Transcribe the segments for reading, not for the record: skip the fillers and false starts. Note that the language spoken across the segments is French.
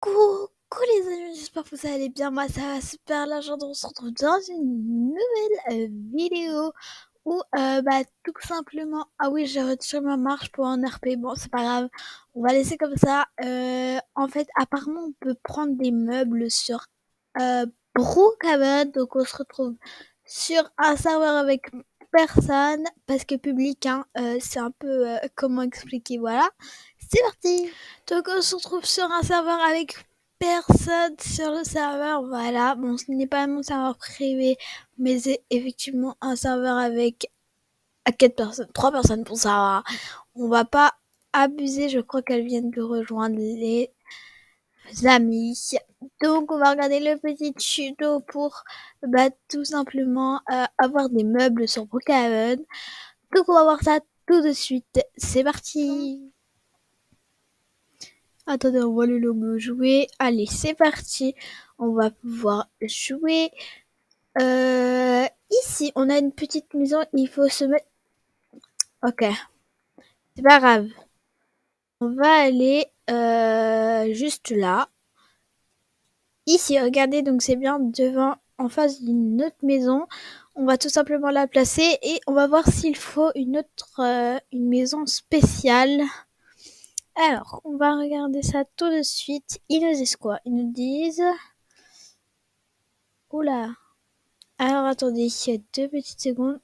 Coucou les amis, j'espère que vous allez bien. Moi ça va super. Là, on se retrouve dans une nouvelle vidéo où tout simplement. Ah oui, j'ai retiré ma marche pour un RP. Bon, c'est pas grave, on va laisser comme ça. En fait, apparemment, on peut prendre des meubles sur Brookhaven. Donc, on se retrouve sur un serveur avec personne parce que public, hein. C'est un peu comment expliquer. Voilà, c'est parti. Donc on se retrouve sur un serveur avec personne sur le serveur. Voilà, bon, ce n'est pas mon serveur privé, mais c'est effectivement un serveur avec 4 personnes, 3 personnes pour ça. Va. On va pas abuser, je crois qu'elles viennent de rejoindre les amis. Donc on va regarder le petit tuto pour tout simplement avoir des meubles sur Brookhaven. Donc on va voir ça tout de suite. C'est parti. Attendez, on voit le logo jouer. Allez, c'est parti. On va pouvoir jouer. Ici, on a une petite maison. Il faut se mettre... Ok, c'est pas grave. On va aller juste là. Ici, regardez, donc c'est bien devant, en face d'une autre maison. On va tout simplement la placer et on va voir s'il faut une maison spéciale. Alors, on va regarder ça tout de suite. Ils nous disent quoi? Ils nous disent... Oula. Alors attendez, il y a 2 petites secondes.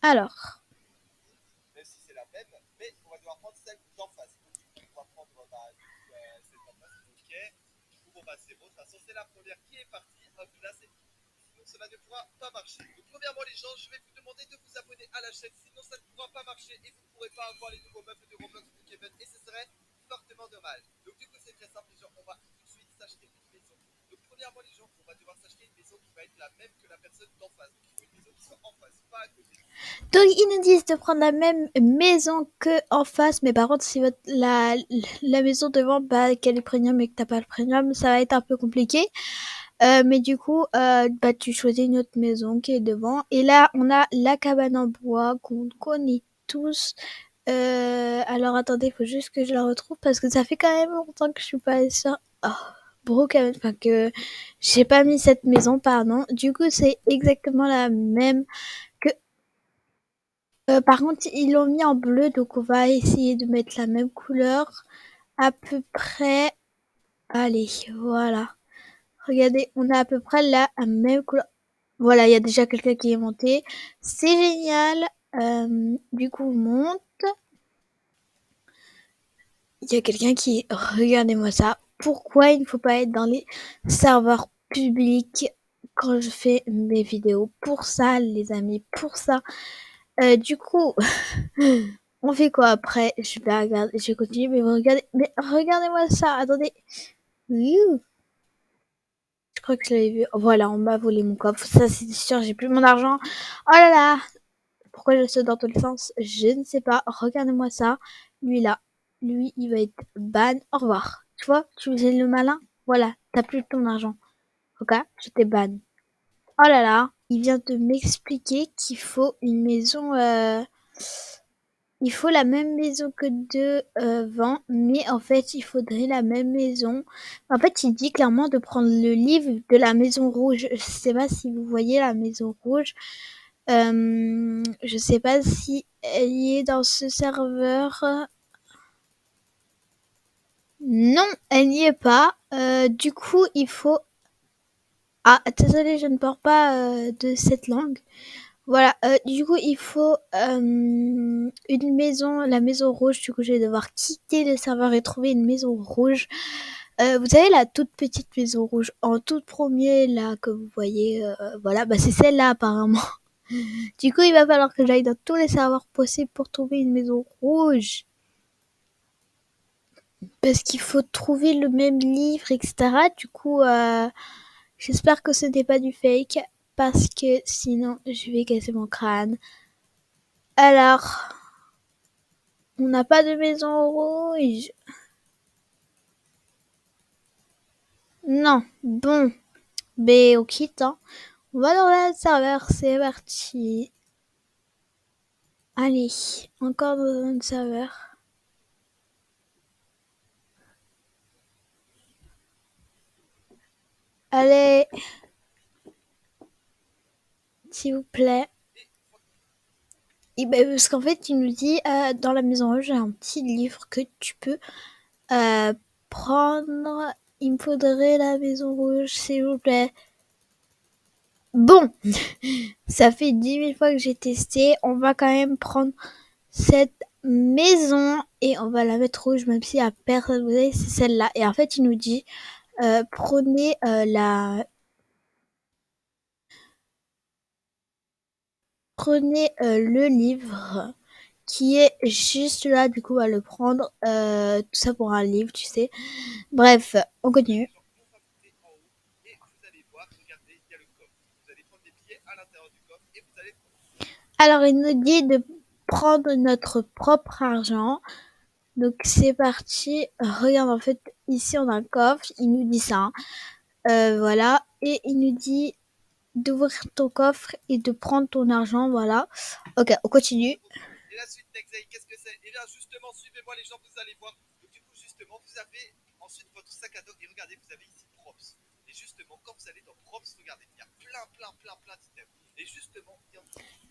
Alors, Même si c'est la même, mais on va devoir prendre celle d'en face. Donc, du coup, on va prendre celle d'en face. Ok. Du coup, bon, c'est bon. De toute façon, c'est la première qui est partie. Hop là, c'est tout. Sinon, cela ne pourra pas marcher. Donc, premièrement, les gens, je vais vous demander de vous abonner à la chaîne. Sinon, ça ne pourra pas marcher et vous ne pourrez pas avoir les nouveaux meubles de Roblox de Kevin. Et ce serait fortement dommage. Donc, du coup, c'est très simple, les gens. On va tout de suite s'acheter une maison. Donc, premièrement, les gens, on va devoir s'acheter une maison qui va être la même que la personne d'en face. Donc, il faut une maison qui soit en face, pas à côté. donc ils nous disent de prendre la même maison que en face, mais par contre, si la maison devant, qu'elle est premium et que t'as pas le premium, ça va être un peu compliqué. Mais du coup, tu choisis une autre maison qui est devant. Et là, on a la cabane en bois qu'on connaît tous. Alors attendez, il faut juste que je la retrouve parce que ça fait quand même longtemps que je suis pas sur Brookhaven, enfin que j'ai pas mis cette maison, pardon. Du coup, c'est exactement la même que. Par contre, ils l'ont mis en bleu, donc on va essayer de mettre la même couleur à peu près. Allez, voilà. Regardez, on a à peu près la même couleur. Voilà, il y a déjà quelqu'un qui est monté. C'est génial. Du coup, on monte. Il y a quelqu'un qui... Regardez-moi ça. Pourquoi il ne faut pas être dans les serveurs publics quand je fais mes vidéos? Pour ça, les amis, pour ça. Du coup, on fait quoi après? Je vais regarder, je vais continuer, mais regardez-moi ça. Attendez. Ouh, je crois que je l'avais vu. Voilà, on m'a volé mon coffre. Ça, c'est sûr, j'ai plus mon argent. Oh là là! Pourquoi je saute dans tous les sens? Je ne sais pas. Regardez-moi ça. Lui là. Lui, il va être ban. Au revoir. Tu vois, tu faisais le malin. Voilà, t'as plus ton argent. Ok, je t'ai ban. Oh là là. Il vient de m'expliquer qu'il faut une maison. Il faut la même maison que devant, mais en fait, il faudrait la même maison. En fait, il dit clairement de prendre le livre de la maison rouge. Je sais pas si vous voyez la maison rouge. Je sais pas si elle y est dans ce serveur. Non, elle n'y est pas. Du coup, il faut... Ah, désolé, je ne parle pas de cette langue. Voilà, du coup, il faut une maison, la maison rouge. Du coup, je vais devoir quitter le serveur et trouver une maison rouge. Vous savez, la toute petite maison rouge en tout premier, là, que vous voyez, voilà, c'est celle-là apparemment. Du coup, il va falloir que j'aille dans tous les serveurs possibles pour trouver une maison rouge. Parce qu'il faut trouver le même livre, etc. Du coup, j'espère que ce n'est pas du fake. Parce que sinon, je vais casser mon crâne. Alors, on n'a pas de maison rouge. Non. Bon. Ben, on quitte, hein. On va dans le serveur. C'est parti. Allez. Encore dans un serveur. Allez, s'il vous plaît. Et ben, parce qu'en fait, il nous dit dans la maison rouge, j'ai un petit livre que tu peux prendre. Il me faudrait la maison rouge, s'il vous plaît. Bon, ça fait 10 000 fois que j'ai testé. On va quand même prendre cette maison et on va la mettre rouge, même si à personne, vous voyez, c'est celle-là. Et en fait, il nous dit prenez le livre qui est juste là. Du coup, on va le prendre. Tout ça pour un livre, tu sais. Bref, on continue. Et vous allez voir, regardez, il y a le coffre. Vous allez prendre des billets à l'intérieur du coffre et vous allez. Alors, il nous dit de prendre notre propre argent. Donc, c'est parti. Regarde, en fait, ici, on a un coffre. Il nous dit ça. Voilà. Et il nous dit d'ouvrir ton coffre et de prendre ton argent. Voilà. Ok, on continue. Et la suite d'Exaï, qu'est-ce que c'est? Et bien, justement, suivez-moi les gens, vous allez voir. Donc, du coup, justement, vous avez ensuite votre sac à dos. Et regardez, vous avez ici Props. Et justement, quand vous allez dans Props, regardez, il y a plein d'items. Et justement,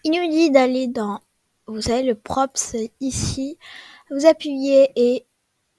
il nous dit d'aller dans, vous savez, le Props ici. Vous appuyez et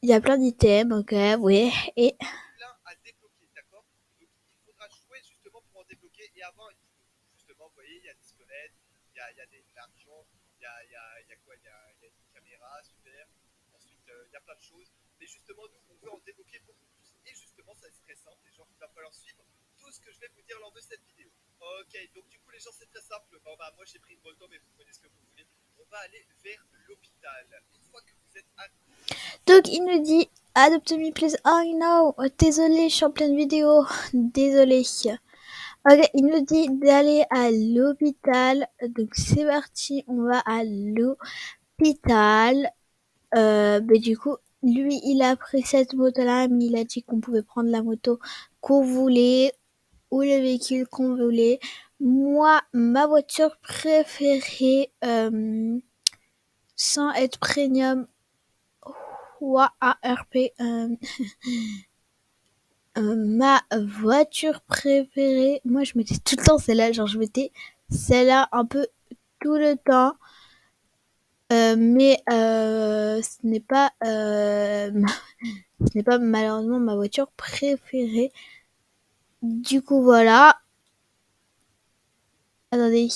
il y a plein d'items. Ok, oui. Et plein à débloquer, d'accord? Donc, il faudra jouer justement pour en débloquer et avoir une vidéo. Justement, vous voyez, il y a des squelettes, il y a de l'argent, il y a quoi? Il y a une caméra, super. Ensuite, il y a plein de choses. Mais justement, nous, on veut en débloquer beaucoup plus. Et justement, ça c'est très simple. Les gens, il va falloir suivre tout ce que je vais vous dire lors de cette vidéo. Ok, donc du coup, les gens, c'est très simple. Bon, bah, moi, j'ai pris une moto, mais vous prenez ce que vous voulez. On va aller vers l'hôpital. Une fois que vous êtes à... donc, il nous dit Adopt me, please. Oh no, désolé, je suis en pleine vidéo. Désolé. Ok, il nous dit d'aller à l'hôpital. Donc, c'est parti, on va à l'hôpital. Mais du coup, lui, il a pris cette moto-là, mais il a dit qu'on pouvait prendre la moto qu'on voulait ou le véhicule qu'on voulait. Moi, ma voiture préférée, sans être premium ou ARP, ma voiture préférée, moi je mettais tout le temps celle-là, genre je mettais celle-là un peu tout le temps. Mais ce n'est pas malheureusement ma voiture préférée. Du coup, voilà. Attendez,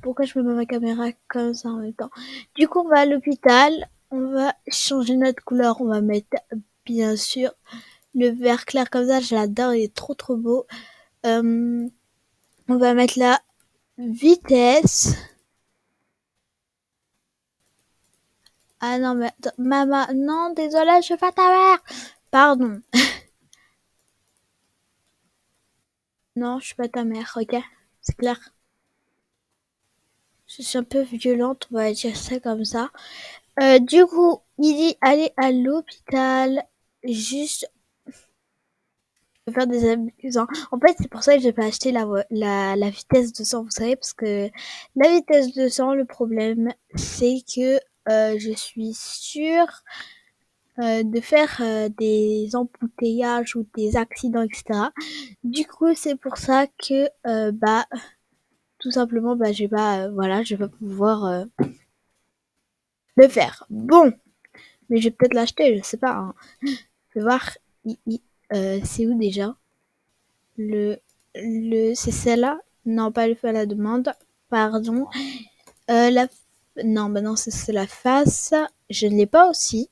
pourquoi je mets ma caméra comme ça en même temps? Du coup, on va à l'hôpital. On va changer notre couleur. On va mettre, bien sûr, le vert clair comme ça. Je l'adore, il est trop trop beau. On va mettre la vitesse. Ah non, mais attends, maman, non, désolé, je fais pas ta mère. Pardon. Non, je suis pas ta mère, ok? C'est clair. Je suis un peu violente, on va dire ça comme ça. Du coup, il dit aller à l'hôpital. Juste faire des amusants. En fait, c'est pour ça que j'ai pas acheté la vitesse de 100, vous savez, parce que la vitesse de 100, le problème, c'est que je suis sûre de faire des embouteillages ou des accidents, etc. Du coup, c'est pour ça que, bah, tout simplement, bah, je vais pas pouvoir le faire. Bon, mais je vais peut-être l'acheter, je sais pas. Hein. Je vais voir. C'est où déjà? C'est celle-là? Non, pas le fait à la demande. Pardon. La, non, bah non, c'est la face. Je ne l'ai pas aussi.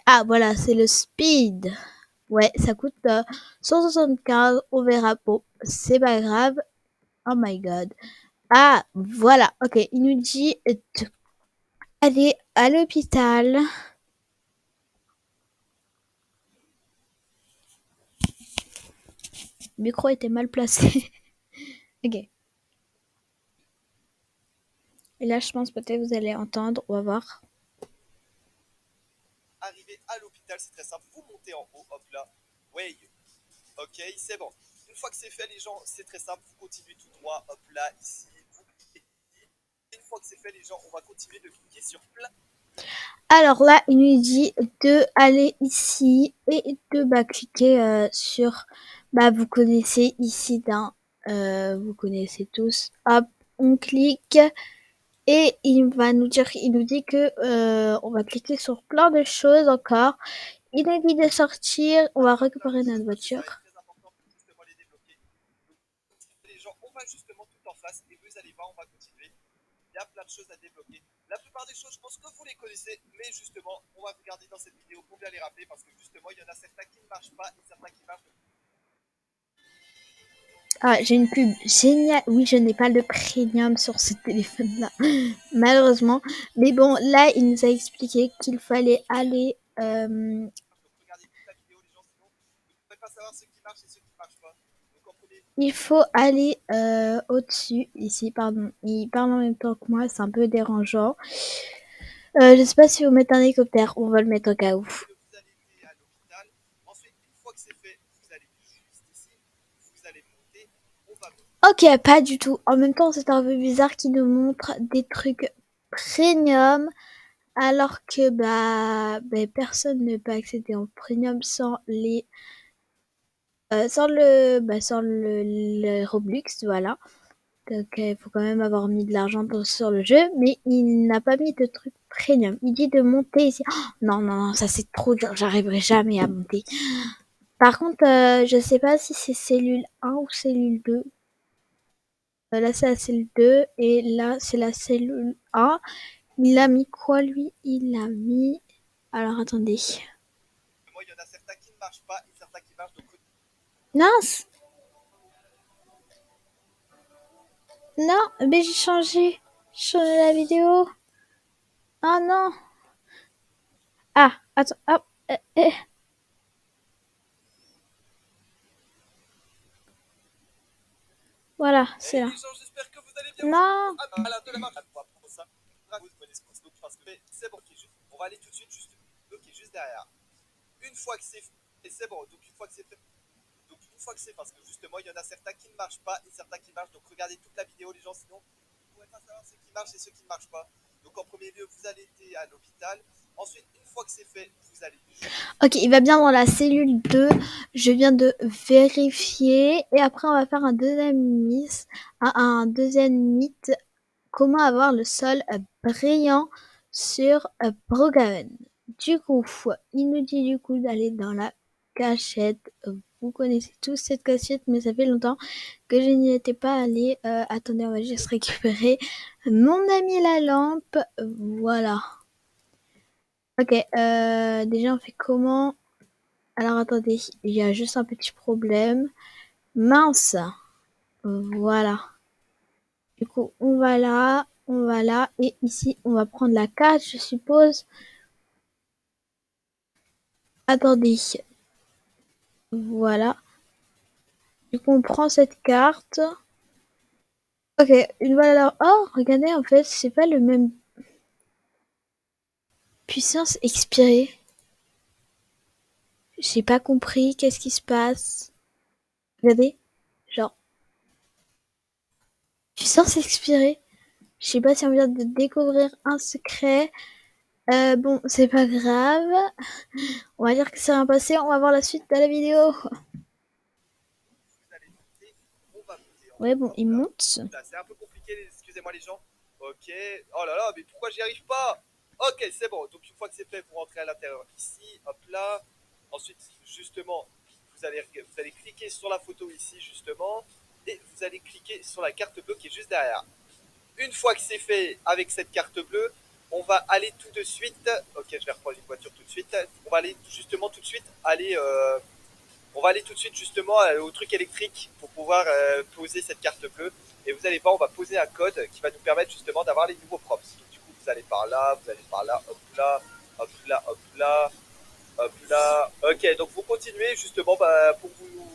Ah, voilà, c'est le speed. Ouais, ça coûte 175. On verra. Bon, c'est pas grave. Oh my god. Ah, voilà. Ok, il nous dit d'aller à l'hôpital. Le micro était mal placé. Ok. Et là, je pense peut-être vous allez entendre. On va voir. Arriver à l'hôpital, c'est très simple. Vous montez en haut, hop là. Way. Ok, c'est bon. Une fois que c'est fait, les gens, c'est très simple. Vous continuez tout droit, hop là, ici. Vous cliquez ici. Une fois que c'est fait, les gens, on va continuer de cliquer sur plein. Alors là, il nous dit de aller ici et de cliquer sur Bah, vous connaissez ici vous connaissez tous. Hop, on clique et il nous dit que on va cliquer sur plein de choses encore. Il nous dit de sortir, on va récupérer notre voiture. Très important pour justement les débloquer. Donc, les gens, on va justement tout en face et vous allez voir, on va continuer. Il y a plein de choses à débloquer. La plupart des choses, je pense que vous les connaissez, mais justement, on va regarder dans cette vidéo pour bien les rappeler parce que justement, il y en a certains qui ne marchent pas et certains qui marchent. Ah, j'ai une pub géniale. Oui, je n'ai pas le premium sur ce téléphone-là, malheureusement. Mais bon, là, il nous a expliqué qu'il fallait aller. Donc, regardez toute la vidéo, les gens, sinon, vous ne pouvez pas savoir ce qui marche et ce qui ne marche pas. Donc, en premier. Il faut aller au-dessus, ici, pardon. Il parle en même temps que moi, c'est un peu dérangeant. Je sais pas si vous mettez un hélicoptère, on va le mettre au cas où. Vous allez aller à l'hôpital. Ensuite, une fois que c'est fait, vous allez juste ici. Vous allez monter. On va monter. Ok, pas du tout. En même temps, c'est un peu bizarre qu'il nous montre des trucs premium, alors que personne ne peut accéder en premium sans le Roblox, voilà. Donc il faut quand même avoir mis de l'argent sur le jeu, mais il n'a pas mis de truc premium. Il dit de monter ici. Oh, non, non, non, ça c'est trop dur, j'arriverai jamais à monter. Par contre, je sais pas si c'est cellule 1 ou cellule 2. Là c'est la cellule 2 et là c'est la cellule 1. Il a mis quoi lui? Il a mis... Alors attendez. Moi, il y en a certains qui ne marchent pas et certains qui marchent. Donc, Mince. Non, mais j'ai changé. J'ai changé la vidéo. Ah non. Ah, attends, hop. Voilà, c'est hey là. les gens, j'espère que vous allez bien. Non. Ah, bah, là, de la marche. On va prendre ça. Vous connaissez ce donc parce que c'est bon. Okay, juste, on va aller tout de suite juste, okay, juste derrière. Une fois que c'est fait, c'est bon. Donc, une fois que c'est fait. Donc, une fois que c'est parce que justement, il y en a certains qui ne marchent pas et certains qui marchent. Donc, regardez toute la vidéo, les gens, sinon, vous ne pourrez pas savoir ce qui marche et ce qui ne marche pas. Donc, en premier lieu, vous allez aller à l'hôpital. Ensuite, une fois que c'est fait, vous allez. Ok, il va bien dans la cellule 2. Je viens de vérifier. Et après, on va faire un deuxième mythe. Comment avoir le sol brillant sur Brookhaven. Du coup, il nous dit du coup d'aller dans la cachette. Vous connaissez tous cette cachette, mais ça fait longtemps que je n'y étais pas allée. Attendez, on va juste récupérer mon ami la lampe. Voilà. Ok, déjà on fait comment? Alors attendez, il y a juste un petit problème. Mince. Voilà. Du coup, on va là, et ici, on va prendre la carte, je suppose. Attendez. Voilà. Du coup, on prend cette carte. Ok, une valeur. Oh, regardez, en fait, c'est pas le même puissance expirée. J'ai pas compris, qu'est-ce qui se passe? Regardez, genre, puissance expirée. Je sais pas si on vient de découvrir un secret. Bon, c'est pas grave. On va dire que c'est rien passé. On va voir la suite de la vidéo. Vous allez monter. On va monter. Ouais, bon, il Là, monte. là, c'est un peu compliqué, excusez-moi les gens. Ok. Oh là là, mais pourquoi j'y arrive pas? Ok, c'est bon. Donc une fois que c'est fait, vous rentrez à l'intérieur ici, hop là. Ensuite, justement, vous allez cliquer sur la photo ici, justement, et vous allez cliquer sur la carte bleue qui est juste derrière. Une fois que c'est fait avec cette carte bleue, on va aller tout de suite. Ok, je vais reprendre une voiture tout de suite. On va aller justement tout de suite on va aller tout de suite justement au truc électrique pour pouvoir poser cette carte bleue. Et vous allez voir, on va poser un code qui va nous permettre justement d'avoir les nouveaux props. Donc, du coup, vous allez par là, hop là, hop là, hop là, hop là. Ok, donc vous continuez justement pour vous.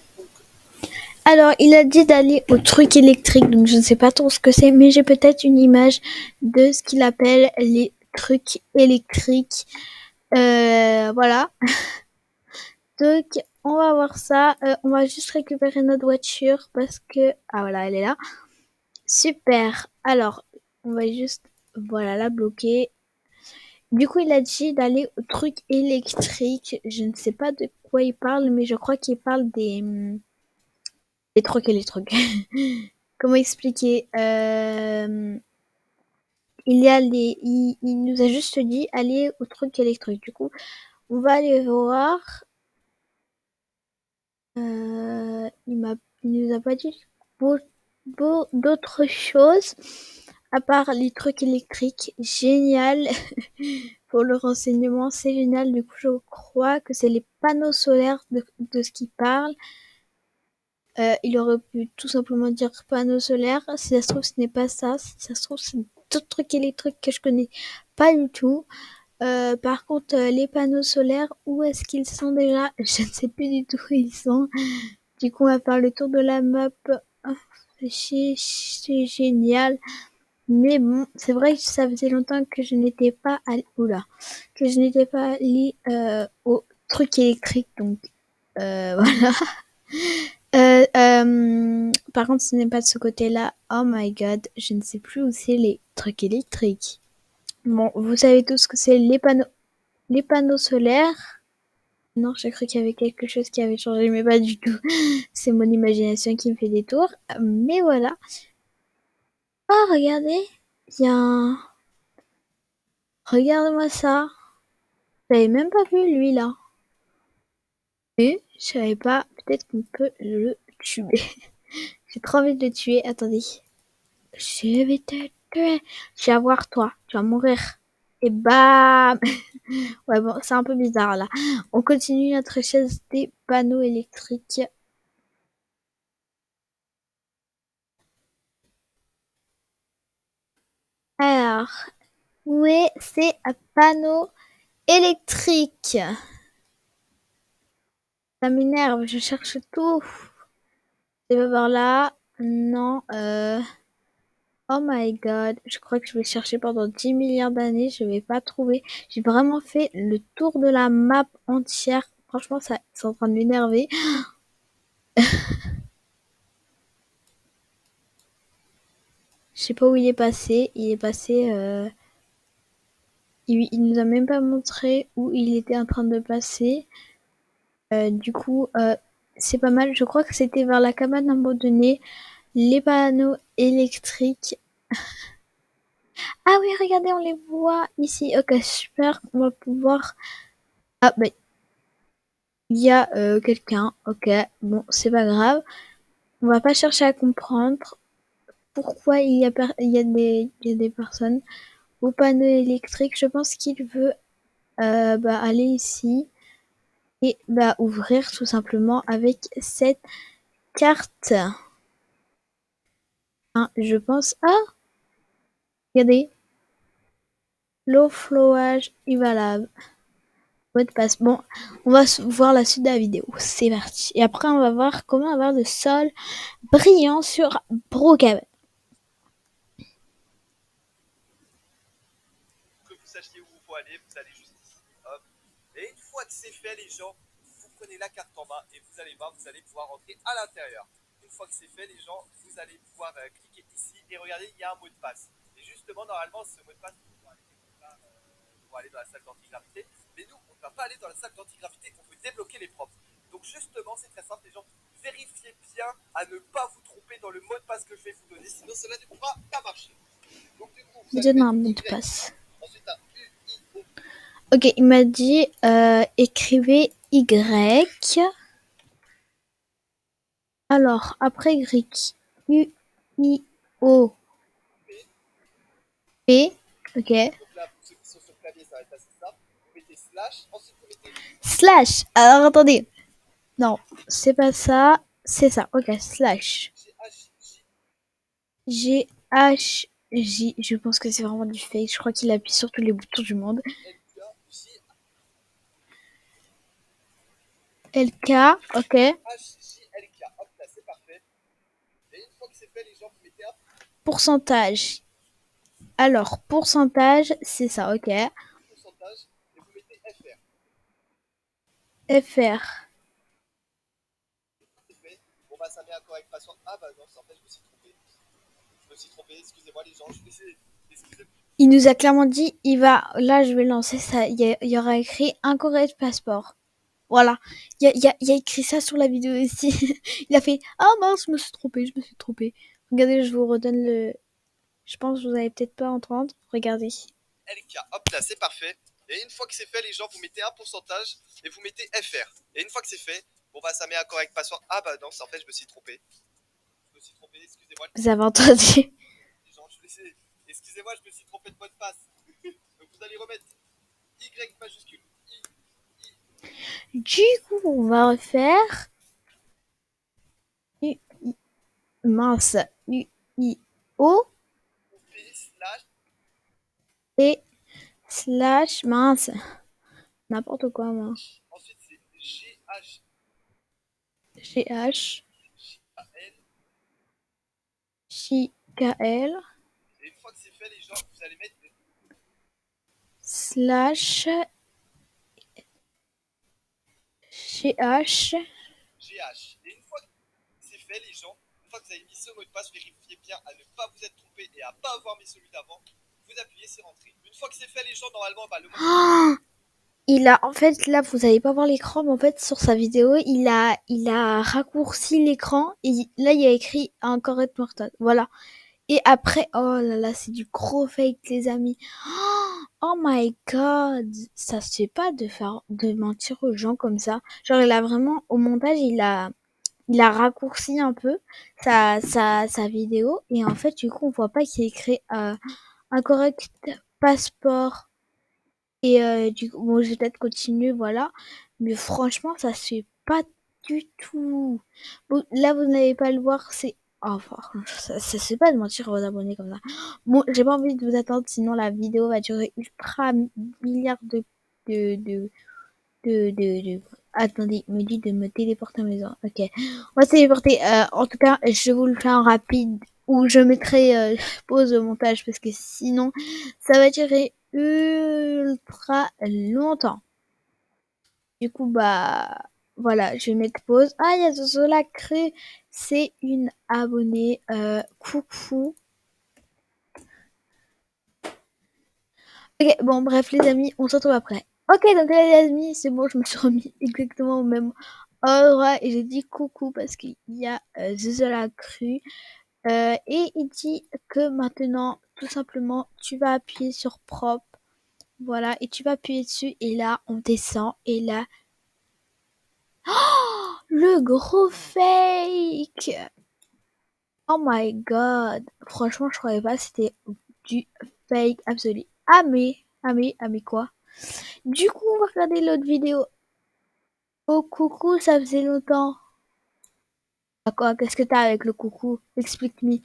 Alors, il a dit d'aller au truc électrique, donc je ne sais pas trop ce que c'est, mais j'ai peut-être une image de ce qu'il appelle les trucs électriques. Voilà. Donc, on va voir ça. On va juste récupérer notre voiture parce que... Ah voilà, elle est là. Super. Alors, on va juste... Voilà, la bloquer. Du coup, il a dit d'aller au truc électrique. Je ne sais pas de quoi il parle, mais je crois qu'il parle des... Les trucs et les trucs. Comment expliquer il nous a juste dit aller au truc électrique. Du coup, on va aller voir. Il nous a pas dit d'autres choses à part les trucs électriques. Génial. Pour le renseignement, c'est génial. Du coup, je crois que c'est les panneaux solaires de ce qu'il parle. Il aurait pu tout simplement dire panneaux solaires. Si ça se trouve, ce n'est pas ça. Si ça se trouve, c'est d'autres trucs électriques que je connais pas du tout. Par contre, les panneaux solaires, où est-ce qu'ils sont déjà? Je ne sais plus du tout où ils sont. Du coup, on va faire le tour de la map. Oh, c'est génial. Mais bon, c'est vrai que ça faisait longtemps que je n'étais pas allée, que je n'étais pas allée au truc électrique. Donc, voilà. Par contre, ce n'est pas de ce côté-là. Oh my god, je ne sais plus où c'est les trucs électriques. Bon, vous savez tous que c'est les panneaux solaires. Non, j'ai cru qu'il y avait quelque chose qui avait changé, mais pas du tout. C'est mon imagination qui me fait des tours. Mais voilà. Oh, regardez. Il y a un... Regarde-moi ça. J'avais même pas vu lui là. Et je savais pas. Peut-être qu'on peut le tuer. J'ai trop envie de le tuer. Attendez. Je vais te tuer. Je vais voir toi. Tu vas mourir. Et bam. Ouais, bon, c'est un peu bizarre là. On continue notre chaise des panneaux électriques. Alors, où est ces panneaux électriques? Ça m'énerve, je cherche tout. C'est pas par là. Non, oh my god, je crois que je vais chercher pendant 10 milliards d'années, je vais pas trouver. J'ai vraiment fait le tour de la map entière. Franchement, ça, c'est en train de m'énerver. Je sais pas où il est passé. Il est passé. Il nous a même pas montré où il était en train de passer. Du coup, c'est pas mal. Je crois que c'était vers la cabane abandonnée. Les panneaux électriques. Ah oui, regardez, on les voit ici. Ok, super. On va pouvoir. Ah, bah, il y a quelqu'un. Ok, bon, c'est pas grave. On va pas chercher à comprendre pourquoi il y a des personnes au panneau électrique. Je pense qu'il veut aller ici et ouvrir tout simplement avec cette carte. Hein, je pense. Ah, regardez. L'eau flowage invalable. Mot de passe. Bon, on va voir la suite de la vidéo. C'est parti. Et après, on va voir comment avoir le sol brillant sur Brookhaven. Que vous sachiez où il faut aller, vous allez juste ici. Hop. Et une fois que c'est fait, les gens, vous prenez la carte en main et vous allez voir, vous allez pouvoir rentrer à l'intérieur. Une fois que c'est fait, les gens, vous allez pouvoir cliquer ici et regardez, il y a un mot de passe. Et justement, normalement, ce mot de passe, pour aller dans la salle d'antigravité. Mais nous, on ne va pas aller dans la salle d'antigravité, on veut débloquer les profs. Donc justement, c'est très simple, les gens, vérifiez bien à ne pas vous tromper dans le mot de passe que je vais vous donner, sinon cela ne pourra pas marcher. Donc du coup, vous Il allez donne un mettre mot de Y, passe. ensuite un U, I, O. Ok, il m'a dit écrivez Y. Alors, après Y, U, I, O, P. Ok. Donc là, pour ceux qui sont sur le clavier, ça va être assez simple. Vous mettez slash, ensuite vous mettez Slash. Alors, attendez. Non, c'est pas ça. C'est ça. Ok, slash. G-H-J, G, H, J. Je pense que c'est vraiment du fake. Je crois qu'il appuie sur tous les boutons du monde. L-K, J, LK, ok. H-J-L-K. Hop là, c'est parfait. Et une fois que c'est fait, les gens, vous mettez un Pourcentage. Alors, pourcentage, c'est ça, ok. pourcentage et vous mettez FR. FR. C'est fait. Bon bah ça met un correct password. Ah bah non, en fait, je me suis trompé. Je me suis trompé, excusez-moi les gens, excusez-moi. Il nous a clairement dit, il va, là je vais lancer ça, il y aura écrit incorrect passeport. Voilà. Il y a écrit ça sur la vidéo ici. Il a fait ah mince, je me suis trompé, je me suis trompé. Regardez, je vous redonne le. Je pense que vous allez peut-être pas entendre. Regardez. LK, hop là, c'est parfait. Et une fois que c'est fait, les gens, vous mettez un pourcentage et vous mettez FR. Et une fois que c'est fait, bon bah ça met un correct password. Ah bah non, en fait, je me suis trompé. Je me suis trompé, excusez-moi. Vous avez entendu? Les gens, excusez-moi, je me suis trompé de mot de passe. Donc vous allez remettre Y majuscule. Du coup, on va refaire. U, mince. U-I-O. P slash. Et slash mince. N'importe quoi, moi. Ensuite, c'est GH. G-H. L. J-K-L. Et une fois que c'est fait, les gens, vous allez mettre Slash. G-H. GH. Et une fois que c'est fait, les gens, une fois que vous avez mis ce mot de passe, vérifiez bien à ne pas vous être trompé et à ne pas avoir mis celui d'avant. Vous appuyez, c'est rentré. Une fois que c'est fait, les gens, normalement, bah, le mot de passe. Il a, en fait, là, vous allez pas voir l'écran, mais en fait, sur sa vidéo, il a raccourci l'écran et là, il y a écrit Incorrect Mortal. Voilà. Et après, oh là là, c'est du gros fake, les amis. Oh my god. Ça se fait pas de mentir aux gens comme ça. Genre, il a vraiment, au montage, il a raccourci un peu sa vidéo et en fait, du coup, on voit pas qu'il y a écrit Incorrect Passeport. Et du coup, bon, je vais peut-être continuer, voilà. Mais franchement, ça se fait pas du tout. Bon, là, vous n'allez pas le voir, c'est. Oh, enfin, ça se fait pas de mentir aux abonnés comme ça. Bon, j'ai pas envie de vous attendre, sinon la vidéo va durer ultra milliards de, de, de. Attendez, il me dit de me téléporter à la maison. Ok. On va se téléporter. En tout cas, je vous le fais en rapide ou je mettrai pause au montage parce que sinon, ça va durer ultra longtemps. Du coup, bah, voilà, je vais mettre pause. Ah, il y a Zola Cru, c'est une abonnée. Coucou. Ok, bon, bref, les amis, on se retrouve après. Ok, donc les amis, c'est bon, je me suis remis exactement au même ordre et j'ai dit coucou parce qu'il y a Zola Cru. Et il dit que maintenant, tout simplement, tu vas appuyer sur propre. Voilà, et tu vas appuyer dessus et là, on descend et là, le gros fake! Oh my god! Franchement, je croyais pas, c'était du fake absolu. Ah mais quoi? Du coup, on va regarder l'autre vidéo. Oh coucou, ça faisait longtemps. Ah quoi, qu'est-ce que t'as avec le coucou? Explique-moi.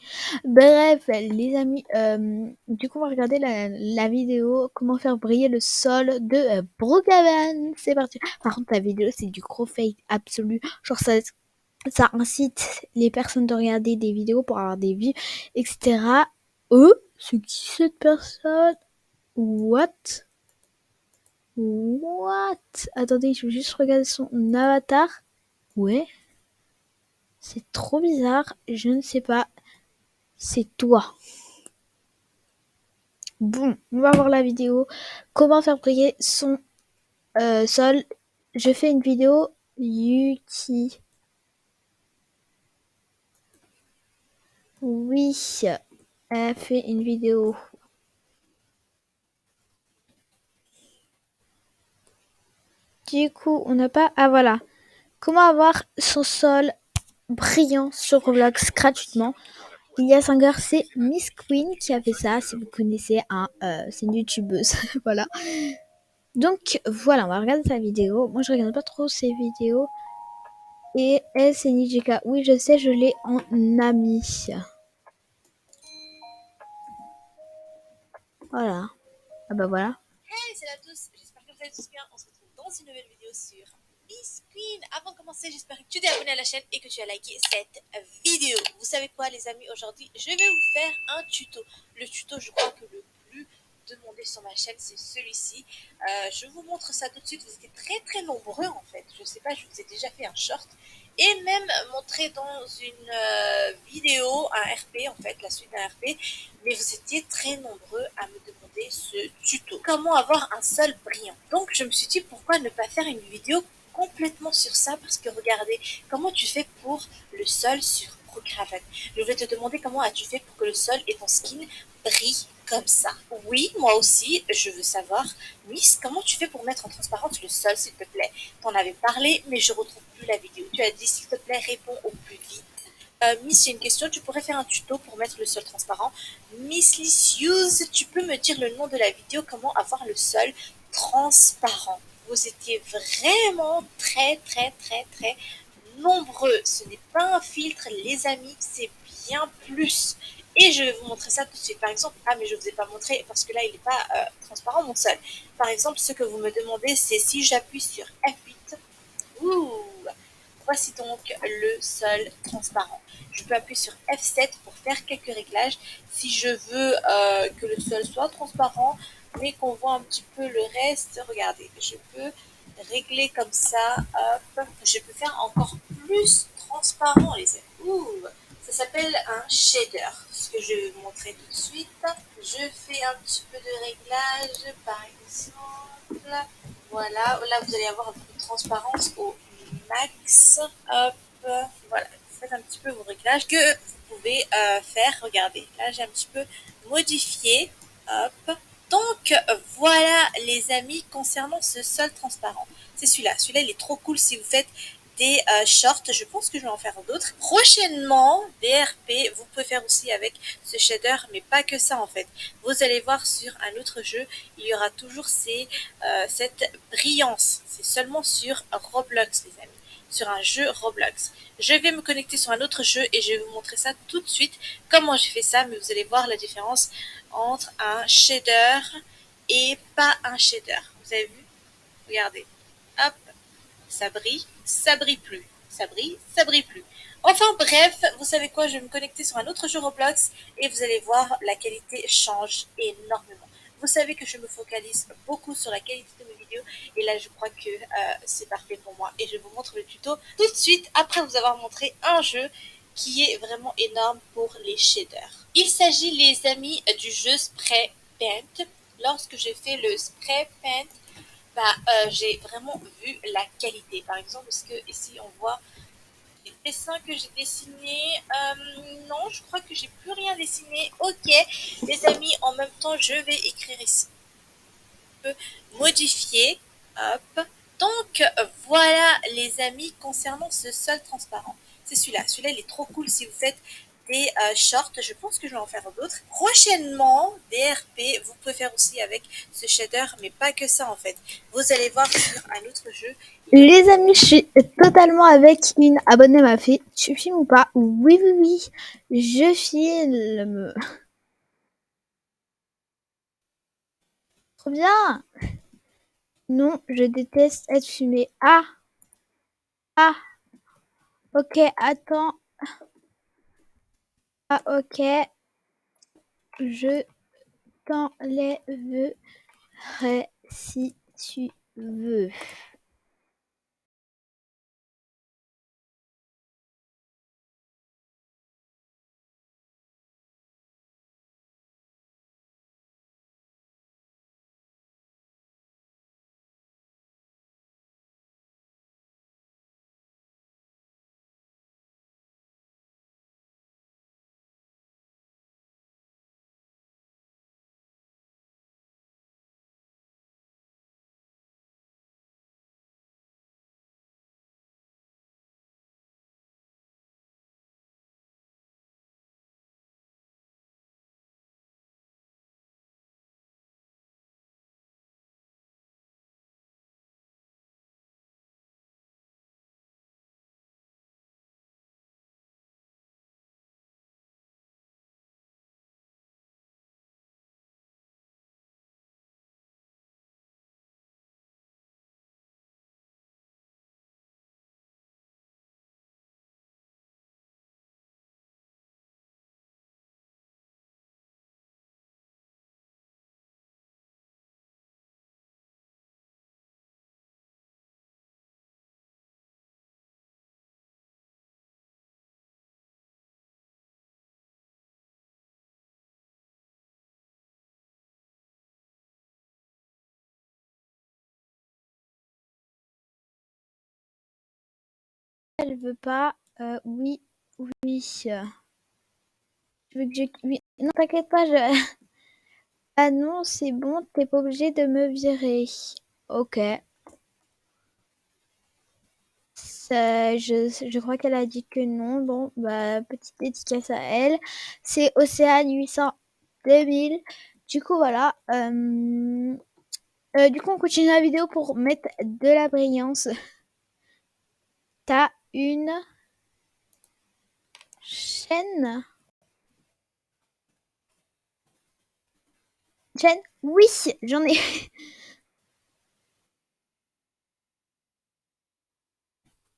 Bref, les amis, du coup, on va regarder la vidéo comment faire briller le sol de Brookhaven. C'est parti. Par contre, la vidéo, c'est du gros fake absolu. Genre, ça incite les personnes de regarder des vidéos pour avoir des vues, etc. C'est qui cette personne? What? What? Attendez, je vais juste regarder son avatar. Ouais, c'est trop bizarre. Je ne sais pas. C'est toi. Bon, on va voir la vidéo. Comment faire briller son sol. Je fais une vidéo Yuki. Oui, elle fait une vidéo. Du coup, on n'a pas... Ah voilà. Comment avoir son sol brillant sur Roblox gratuitement. Il y a 5 heures, c'est Miss Queen qui a fait ça. Si vous connaissez, c'est une youtubeuse. Voilà. Donc voilà, on va regarder sa vidéo. Moi, je regarde pas trop ses vidéos. Et elle, c'est Nijika. Oui, je sais, je l'ai en ami. Voilà. Ah bah voilà. Hey, salut à tous, j'espère que vous allez tous bien. On se retrouve dans une nouvelle vidéo sur Miss Queen. Avant de commencer, j'espère que tu t'es abonné à la chaîne et que tu as liké cette vidéo. Vous savez quoi, les amis, aujourd'hui, je vais vous faire un tuto. Le tuto, je crois que le plus demandé sur ma chaîne, c'est celui-ci. Je vous montre ça tout de suite. Vous étiez très très nombreux en fait. Je sais pas, je vous ai déjà fait un short et même montré dans une vidéo un RP en fait, la suite d'un RP, mais vous étiez très nombreux à me demander ce tuto. Comment avoir un sol brillant. Donc je me suis dit pourquoi ne pas faire une vidéo complètement sur ça parce que regardez, comment tu fais pour le sol sur Brookhaven. Je vais te demander comment as-tu fait pour que le sol et ton skin brillent comme ça. Oui, moi aussi, je veux savoir. Miss, comment tu fais pour mettre en transparence le sol, s'il te plaît? T'en avais parlé, mais je retrouve plus la vidéo. Tu as dit, s'il te plaît, réponds au plus vite. Miss, j'ai une question. Tu pourrais faire un tuto pour mettre le sol transparent. Miss Licious, tu peux me dire le nom de la vidéo, comment avoir le sol transparent? Vous étiez vraiment très nombreux. Ce n'est pas un filtre, les amis, c'est bien plus. Et je vais vous montrer ça tout de suite. Par exemple, ah mais je ne vous ai pas montré parce que là il n'est pas transparent mon sol. Par exemple, ce que vous me demandez, c'est si j'appuie sur F8. Ouh, voici donc le sol transparent. Je peux appuyer sur F7 pour faire quelques réglages. Si je veux que le sol soit transparent, mais qu'on voit un petit peu le reste, regardez, je peux régler comme ça, hop, je peux faire encore plus transparent les amis. Ouh, ça s'appelle un shader, ce que je vais vous montrer tout de suite. Je fais un petit peu de réglage, par exemple. Voilà, là vous allez avoir un peu de transparence au max. Hop, voilà, faites un petit peu vos réglages que vous pouvez faire. Regardez, là j'ai un petit peu modifié. Hop. Donc voilà les amis concernant ce sol transparent. C'est celui-là. Celui-là il est trop cool si vous faites des shorts. Je pense que je vais en faire d'autres. Prochainement, DRP, vous pouvez faire aussi avec ce shader, mais pas que ça en fait. Vous allez voir sur un autre jeu, il y aura toujours cette brillance. C'est seulement sur Roblox les amis. Sur un jeu Roblox. Je vais me connecter sur un autre jeu et je vais vous montrer ça tout de suite. Comment j'ai fait ça, mais vous allez voir la différence entre un shader et pas un shader. Vous avez vu? Regardez. Hop, ça brille plus. Ça brille plus. Enfin bref, vous savez quoi, je vais me connecter sur un autre jeu Roblox et vous allez voir, la qualité change énormément. Vous savez que je me focalise beaucoup sur la qualité de mes vidéos et là je crois que c'est parfait pour moi. Et je vous montre le tuto tout de suite après vous avoir montré un jeu qui est vraiment énorme pour les shaders. Il s'agit les amis du jeu Spray Paint. Lorsque j'ai fait le Spray Paint, j'ai vraiment vu la qualité. Par exemple, parce que ici on voit les dessins que j'ai dessinés. Non, je crois que j'ai plus rien dessiné. Ok, les amis, en même temps, je vais écrire ici. Je peux modifier. Hop. Donc voilà les amis concernant ce sol transparent. C'est celui-là. Celui-là, il est trop cool si vous faites des shorts. Je pense que je vais en faire d'autres. Prochainement, DRP, vous pouvez faire aussi avec ce shader, mais pas que ça en fait. Vous allez voir sur un autre jeu. Les amis, je suis totalement avec une abonnée m'a fait. Tu filmes ou pas? Oui, oui, oui. Je filme. Trop bien. Non, je déteste être filmée. Ah, ah. Ok, attends. Ah, ok. Je t'enlèverai si tu veux. elle veut pas. Oui, oui. Tu veux que je... Oui. Non, t'inquiète pas, je... Ah non, c'est bon, t'es pas obligé de me virer. Ok. Je crois qu'elle a dit que non. Bon, bah, petite dédicace à elle. C'est Océane 800 2000. Du coup, voilà. Du coup, on continue la vidéo pour mettre de la brillance. T'as une chaîne? Chaîne? Oui, j'en ai.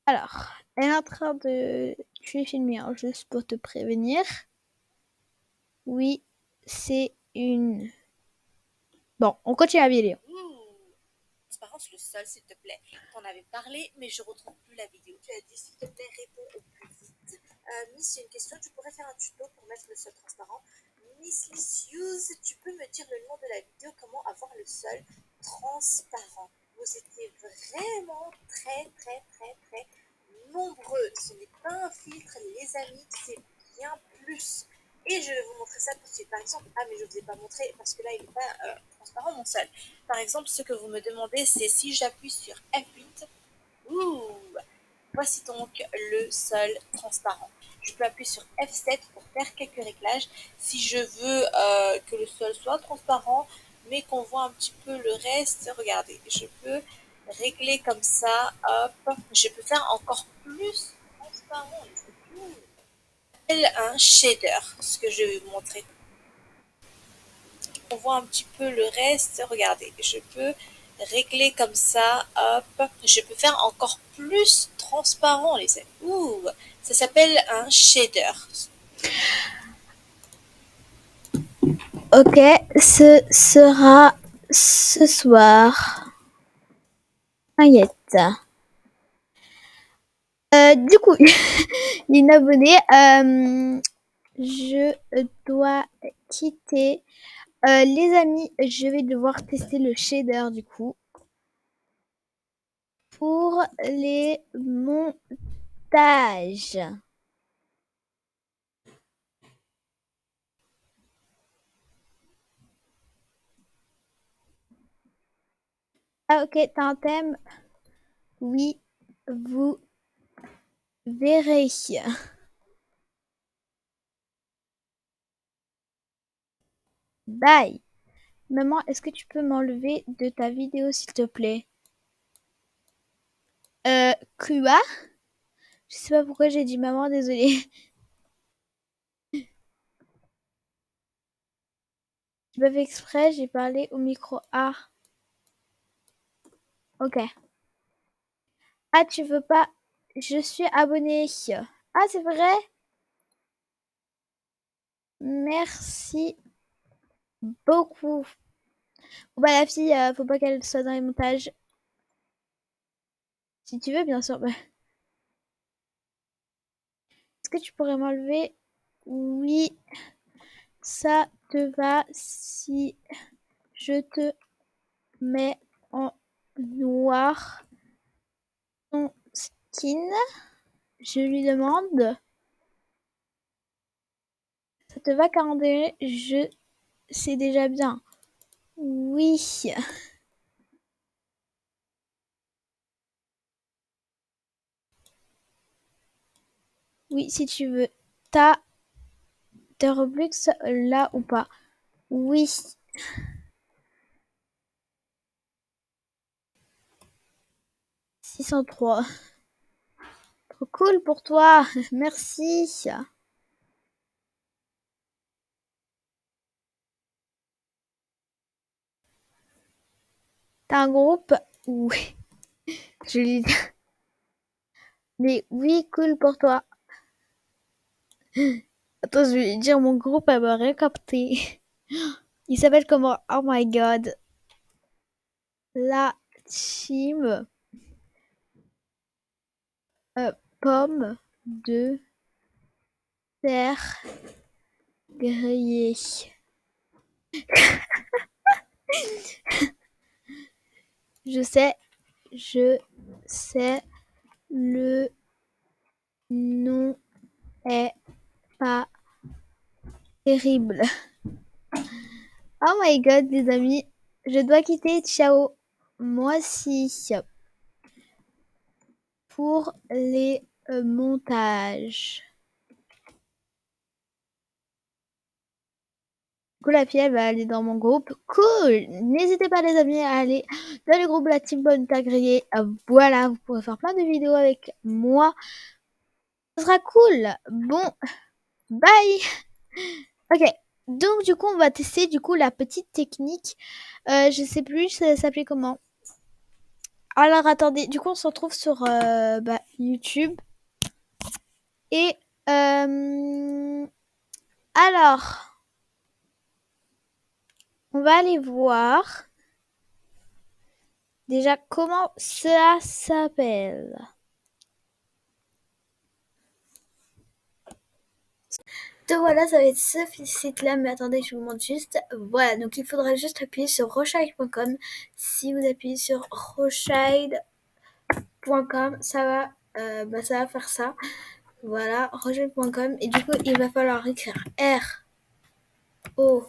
Alors, elle est en train de... Je vais filmer, hein, juste pour te prévenir. Oui, c'est une... Bon, on continue la vidéo. Transparence, le sol, s'il te plaît. T'en avais parlé, mais je retrouve plus la vidéo. Tu as dit, s'il te plaît, réponds au plus vite. Miss, c'est une question. Tu pourrais faire un tuto pour mettre le sol transparent. Miss Licious, tu peux me dire le nom de la vidéo, comment avoir le sol transparent. Vous étiez vraiment très nombreux. Ce n'est pas un filtre, les amis, c'est bien plus. Et je vais vous montrer ça tout de suite. Par exemple, ah mais je ne vous ai pas montré parce que là il n'est pas transparent mon sol. Par exemple, ce que vous me demandez, c'est si j'appuie sur F8, voici donc le sol transparent. Je peux appuyer sur F7 pour faire quelques réglages. Si je veux que le sol soit transparent, mais qu'on voit un petit peu le reste, regardez, je peux régler comme ça, hop, je peux faire encore plus transparent. C'est un shader, ce que je vais vous montrer. On voit un petit peu le reste, regardez, je peux régler comme ça, hop, je peux faire encore plus transparent les amis. Ça s'appelle un shader. Ok, ce sera ce soir. T'inquiète. Du coup, une abonnée, je dois quitter. Les amis, je vais devoir tester le shader du coup pour les montages. Ah ok, t'as un thème? Oui, vous verrez. Bye. Maman, est-ce que tu peux m'enlever de ta vidéo s'il te plaît? Quoi? Je sais pas pourquoi j'ai dit maman, désolée. J'ai pas fait exprès, j'ai parlé au micro. Ah, ok. Ah, tu veux pas? Je suis abonnée. Ah, c'est vrai? Merci beaucoup. Bon, bah, la fille, faut pas qu'elle soit dans les montages. Si tu veux, bien sûr. Bah. Est-ce que tu pourrais m'enlever? Oui, ça te va si je te mets en noir ton skin. Je lui demande. Ça te va 41? Je sais déjà bien. Oui. Oui, si tu veux. T'as tes Roblox là ou pas? Oui. 603. Trop cool pour toi. Merci. T'as un groupe? Oui. Je lui dis. Mais oui, cool pour toi. Attends, je vais lui dire mon groupe, elle m'a rien capté. Il s'appelle comment? Oh my god. La team pomme de terre grillée. Je sais le est pas terrible. Oh my god, les amis, je dois quitter. Ciao. Moi aussi. Pour les montages. Du coup, la fille, elle va aller dans mon groupe. Cool! N'hésitez pas, les amis, à aller dans le groupe La Team Bonne Agréée. Voilà, vous pourrez faire plein de vidéos avec moi. Ce sera cool. Bon, bye! Ok. Donc, du coup, on va tester, du coup, la petite technique. Je sais plus, ça s'appelait comment? Alors, attendez. Du coup, on se retrouve sur YouTube. Et, alors, on va aller voir déjà comment ça s'appelle. Donc voilà, ça va être ce site-là, mais attendez, je vous montre juste. Voilà, donc il faudra juste appuyer sur rochide.com. Si vous appuyez sur rochide.com, ça va faire ça. Voilà, rochide.com. Et du coup, il va falloir écrire ROSHADE.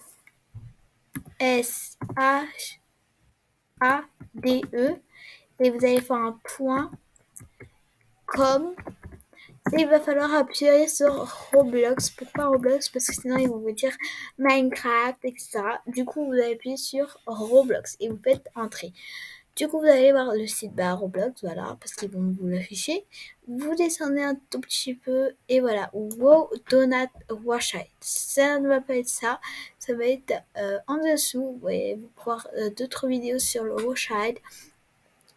Et vous allez faire un point com. Et il va falloir appuyer sur Roblox. Pourquoi Roblox? Parce que sinon ils vont vous dire Minecraft, etc. Du coup, vous allez appuyer sur Roblox et vous faites entrer. Du coup, vous allez voir le site Roblox, voilà, parce qu'ils vont vous l'afficher. Vous descendez un tout petit peu et voilà. Wow, Donut Washite. Ça ne va pas être ça. Ça va être en dessous. Vous voyez, vous pouvez voir d'autres vidéos sur le Washite.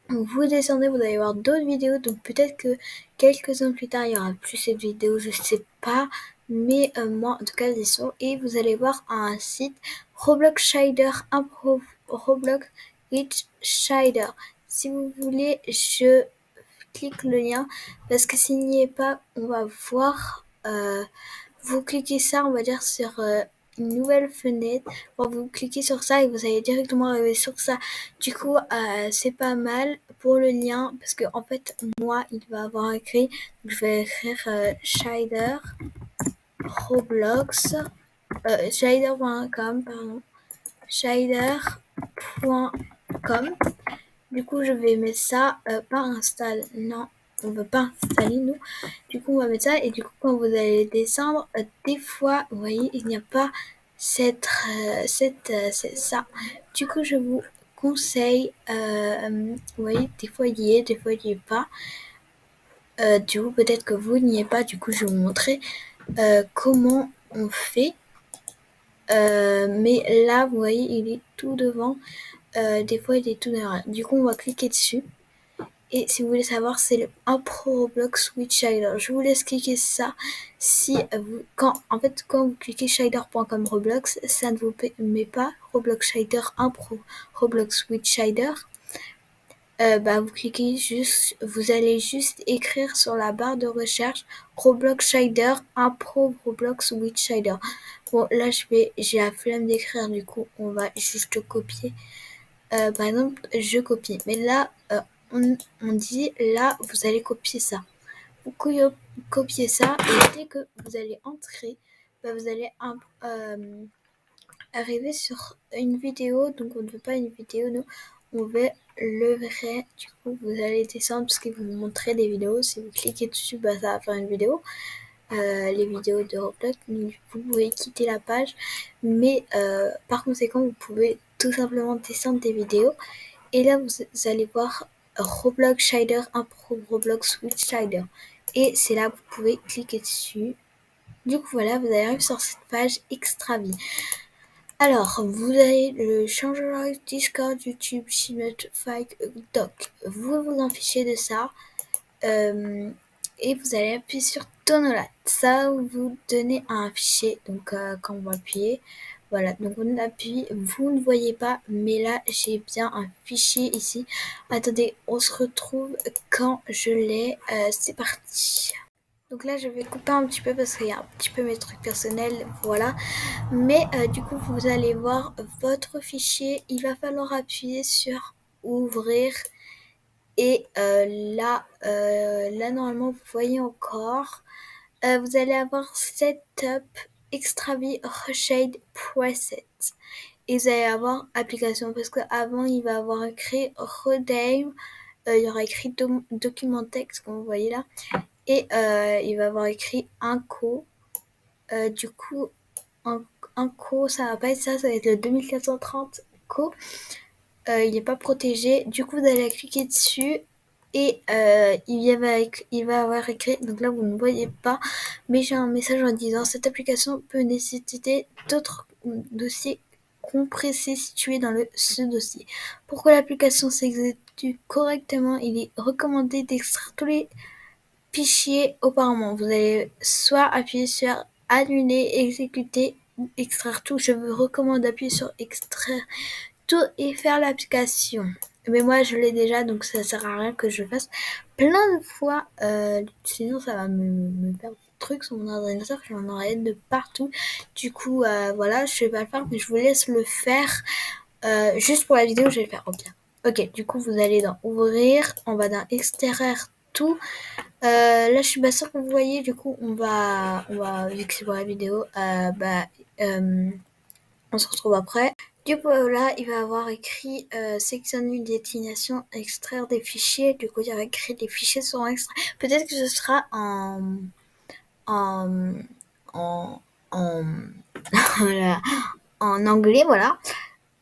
Vous descendez, vous allez voir d'autres vidéos, donc peut-être que quelques ans plus tard, il y aura plus cette vidéo, je sais pas, mais moi, en tout cas, ils sont, et vous allez voir un site Roblox Shader Improve Roblox with Shader. Si vous voulez, je clique le lien, parce que s'il n'y est pas, on va voir, vous cliquez ça, on va dire, sur une nouvelle fenêtre. Bon, vous cliquez sur ça et vous allez directement arriver sur ça. Du coup, c'est pas mal pour le lien parce que en fait, moi, il va avoir écrit, je vais écrire Shader Roblox, shader.com, pardon, shader.com. Du coup, je vais mettre ça, pas installe, non, on veut pas installer nous. Du coup, on va mettre ça et du coup, quand vous allez descendre, des fois, vous voyez, il n'y a pas c'est ça. Du coup, je vous conseille, vous voyez, des fois il y est, des fois il n'y est pas. Du coup, peut-être que vous n'y êtes pas. Du coup, je vais vous montrer comment on fait. Mais là, vous voyez, il est tout devant. Des fois, il est tout derrière. Du coup, on va cliquer dessus. Et si vous voulez savoir, c'est le Impro Roblox with Shader. Je vous laisse cliquer ça. Quand vous cliquez shader.com Roblox, ça ne vous met pas Roblox Shader Impro Roblox with Shader. Vous cliquez juste, vous allez juste écrire sur la barre de recherche Roblox Shader Impro Roblox with Shader. Bon, là, j'ai la flemme d'écrire, du coup, on va juste copier. Par exemple, je copie. Mais là, on dit là, vous allez copier ça. Vous copiez ça et dès que vous allez entrer, vous allez arriver sur une vidéo. Donc, on ne veut pas une vidéo, nous, on veut le vrai. Du coup, vous allez descendre parce qu'il vous montrer des vidéos. Si vous cliquez dessus, ça va faire une vidéo. Les vidéos de Roblox, vous pouvez quitter la page. Mais par conséquent, vous pouvez tout simplement descendre des vidéos. Et là, vous allez voir Roblox Shader Impro Roblox with Shader. Et c'est là que vous pouvez cliquer dessus. Du coup, voilà, vous arrivez sur cette page Extra Vie. Alors, vous avez le Changelog, Discord, YouTube, Chimut, Fight, Doc. Vous vous en fichez de ça. Et vous allez appuyer sur Tonolat. Ça va vous donner un fichier. Donc, quand vous appuyez, voilà, donc on appuie, vous ne voyez pas, mais là j'ai bien un fichier ici. Attendez, on se retrouve quand je l'ai. C'est parti. Donc là je vais couper un petit peu parce qu'il y a un petit peu mes trucs personnels, voilà. Mais du coup vous allez voir votre fichier. Il va falloir appuyer sur ouvrir. Et là normalement vous voyez encore. vous allez avoir Setup, Extravi, Reshade, Preset. Et vous allez avoir application parce qu'avant il va avoir écrit Redame, il y aura écrit document texte comme vous voyez là, et il va avoir écrit Inco. Du coup, Inco ça va pas être ça, ça va être le 2430 Co. Il n'est pas protégé. Du coup, vous allez cliquer dessus et il va avoir écrit, donc là vous ne voyez pas, mais j'ai un message en disant cette application peut nécessiter d'autres dossiers compressés situés dans ce dossier. Pour que l'application s'exécute correctement, il est recommandé d'extraire tous les fichiers auparavant. Vous allez soit appuyer sur annuler, exécuter ou extraire tout. Je vous recommande d'appuyer sur extraire tout et faire l'application. Mais moi je l'ai déjà, donc ça sert à rien que je fasse plein de fois, sinon ça va me faire des trucs sur mon ordinateur, j'en aurai de partout. Du coup voilà, je vais pas le faire, mais je vous laisse le faire. Juste pour la vidéo, je vais le faire. Ok, du coup vous allez dans ouvrir, on va dans extraire tout. Là je suis pas sûre que vous voyez, du coup on va vu que c'est pour la vidéo, on se retrouve après. Du coup là il va avoir écrit sélectionner une destination, extraire des fichiers. Du coup il y aura écrit les fichiers seront extraits. Peut-être que ce sera en en voilà, en anglais, voilà.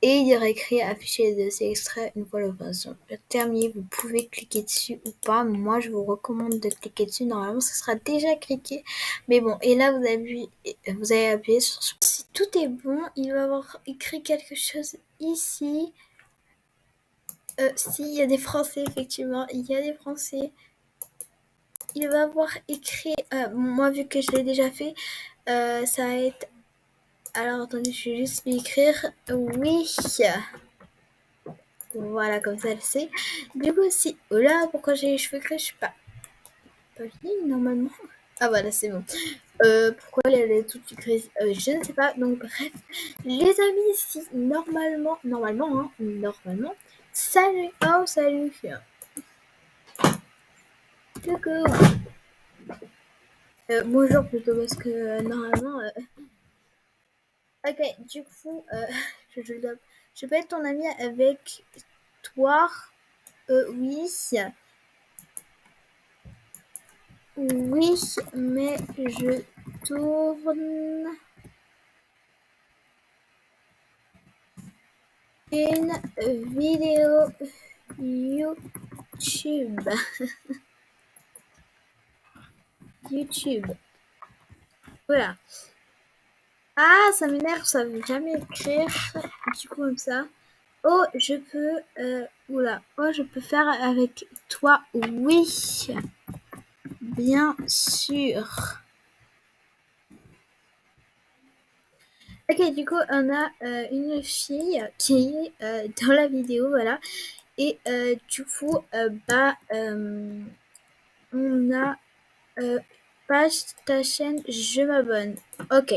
Et il y aura écrit afficher les dossiers extraits une fois l'opération terminée. Vous pouvez cliquer dessus ou pas. Moi, je vous recommande de cliquer dessus. Normalement, ça sera déjà cliqué. Mais bon, et là, vous allez appuyer sur. Si tout est bon, il va avoir écrit quelque chose ici. Si, il y a des Français, effectivement. Il y a des Français. Il va avoir écrit. Moi, vu que je l'ai déjà fait, ça va être. Alors, attendez, je vais juste lui écrire. Oui. Voilà, comme ça, elle sait. Du coup, si. Oh là, pourquoi j'ai les cheveux gris? Je suis pas vieille, normalement. Ah, voilà, c'est bon. Pourquoi elle est toute grise? Je ne sais pas. Donc, bref. Les amis, si, normalement. Salut. Oh, salut. Coucou. Bonjour plutôt, parce que normalement. Ok, du coup, je peux être ton ami avec toi. Oui. Oui, mais je tourne une vidéo YouTube. YouTube. Voilà. Ah, ça m'énerve, ça veut jamais écrire. Du coup, comme ça. Oh, je peux. Oula. Oh, je peux faire avec toi. Oui. Bien sûr. Ok, du coup, on a une fille qui est dans la vidéo, voilà. Et du coup, on a page ta chaîne, je m'abonne. Ok.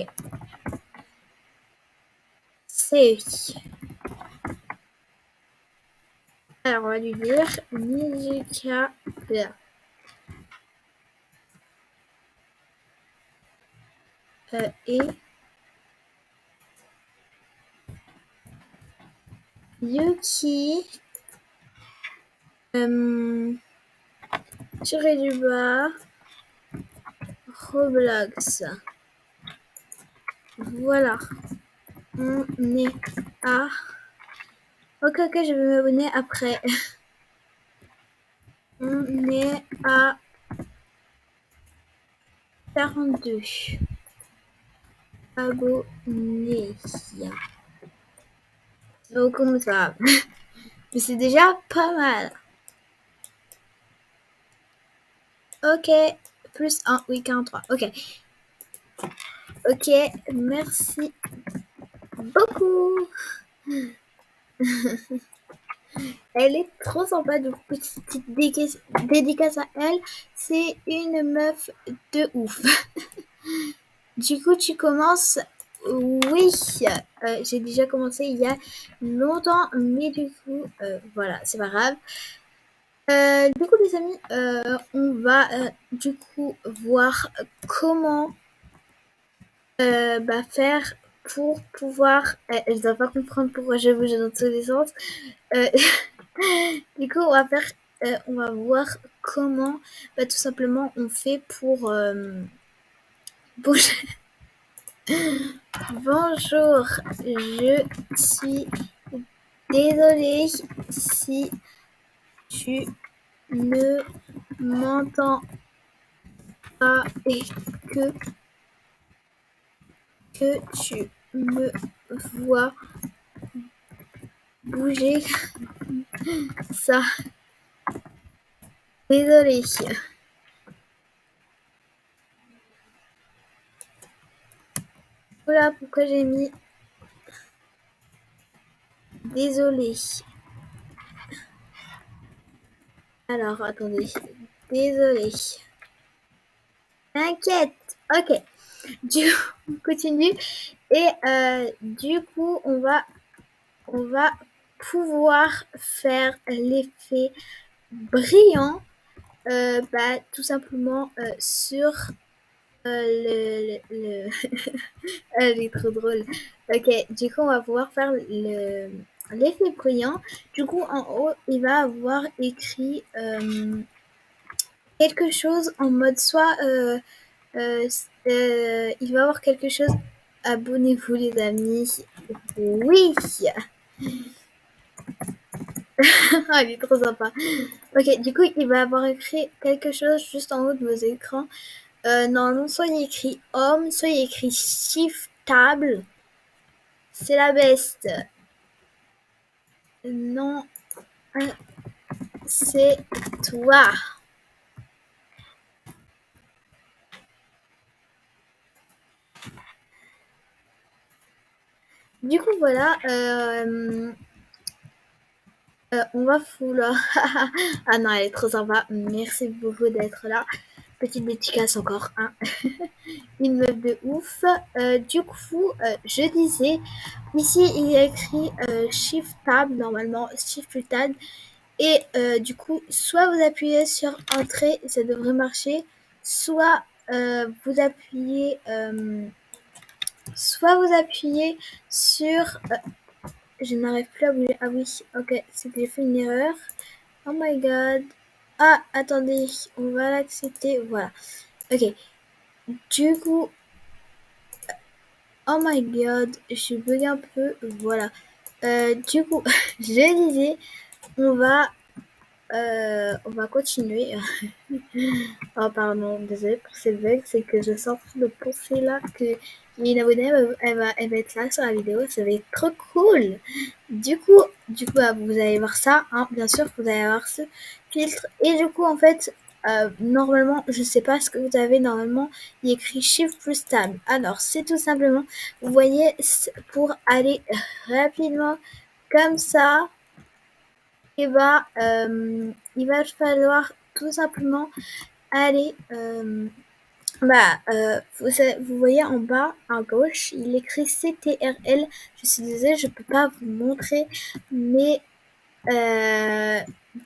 C'est. Alors, on va lui dire Nizuka là. Et Yuki tiré du bas Roblox. Voilà. On est à. Ok, je vais m'abonner après. On est à 42 abonnés. Donc, comme ça. Mais c'est déjà pas mal. Ok. Plus 1, oui, 43. Ok. Ok, merci beaucoup. Elle est trop sympa, donc petite dédicace à elle. C'est une meuf de ouf. Du coup, tu commences. Oui, j'ai déjà commencé il y a longtemps, mais du coup, voilà, c'est pas grave. Du coup, les amis, on va du coup voir comment faire pour pouvoir. Je ne dois pas comprendre pourquoi je bouge dans tous les sens. Euh, du coup, on va voir comment, tout simplement, on fait pour bouger. Bonjour, je suis désolée si tu ne m'entends pas et que tu me vois bouger ça. Désolée. Voilà pourquoi j'ai mis désolée. Alors, attendez. Désolée. T'inquiète. Ok. Du coup, on continue. Et du coup, on va pouvoir faire l'effet brillant, tout simplement sur le elle est trop drôle. Ok, du coup, on va pouvoir faire l'effet brillant. Du coup, en haut, il va avoir écrit quelque chose en mode soit il va avoir quelque chose. Abonnez-vous les amis. Oui. Ah, il est trop sympa. Ok, du coup, il va avoir écrit quelque chose juste en haut de vos écrans. Normalement, soit il y a écrit homme, soit il y a écrit shift table. C'est la best. Non, c'est toi. Du coup, voilà. On va vouloir. Ah non, elle est trop sympa. Merci beaucoup d'être là. Petite dédicace encore. Hein. Une meuf de ouf. Du coup, je disais, ici il y a écrit Shift Tab, normalement Shift Tab. Et du coup, soit vous appuyez sur Entrée, ça devrait marcher, soit vous appuyez, sur. Je n'arrive plus à bouger. Ah oui, ok, c'est que j'ai fait une erreur. Oh my god. Ah, attendez, on va l'accepter. Voilà. Ok. Du coup, oh my god, je bug un peu. Voilà. Du coup, je disais, on va, on va continuer. Oh pardon, désolé pour ces bugs, c'est que je suis en train de penser là que une abonnée, elle va être là sur la vidéo, ça va être trop cool. Du coup, vous allez voir ça, hein, bien sûr, vous allez avoir ce filtre. Et du coup, en fait, normalement, je sais pas ce que vous avez normalement, il y a écrit Shift plus Tab. Alors, c'est tout simplement, vous voyez, pour aller rapidement comme ça, et il va falloir tout simplement aller. Vous voyez en bas à gauche, il écrit CTRL. Je suis désolée, je peux pas vous montrer, mais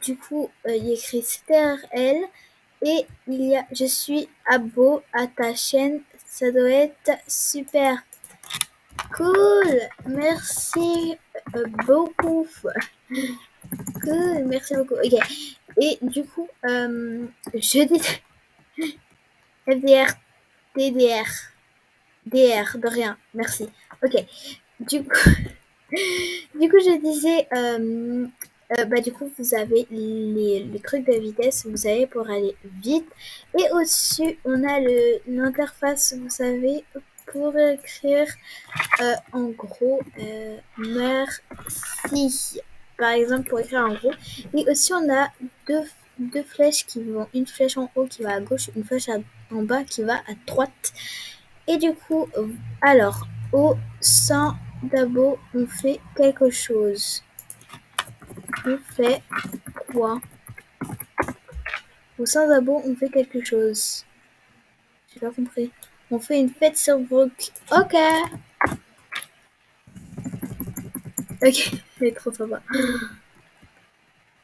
du coup, il y a écrit CTRL et il y a je suis abo à ta chaîne. Ça doit être super cool. Merci beaucoup. Cool, merci beaucoup. Ok. Et du coup, je dis FDR, TDR. DR, de rien, merci. Ok, du coup, je disais, du coup, vous avez les trucs de vitesse, vous savez, pour aller vite. Et au-dessus, on a l'interface, vous savez, pour écrire en gros, merci. Par exemple, pour écrire en gros. Et aussi, on a deux flèches qui vont, une flèche en haut qui va à gauche, une flèche en bas qui va à droite. Et du coup, alors, au sein d'abo, on fait quelque chose. On fait quoi? Au sein d'abo, on fait quelque chose. J'ai pas compris. On fait une fête sur Brook. Ok. Ok, c'est trop sympa.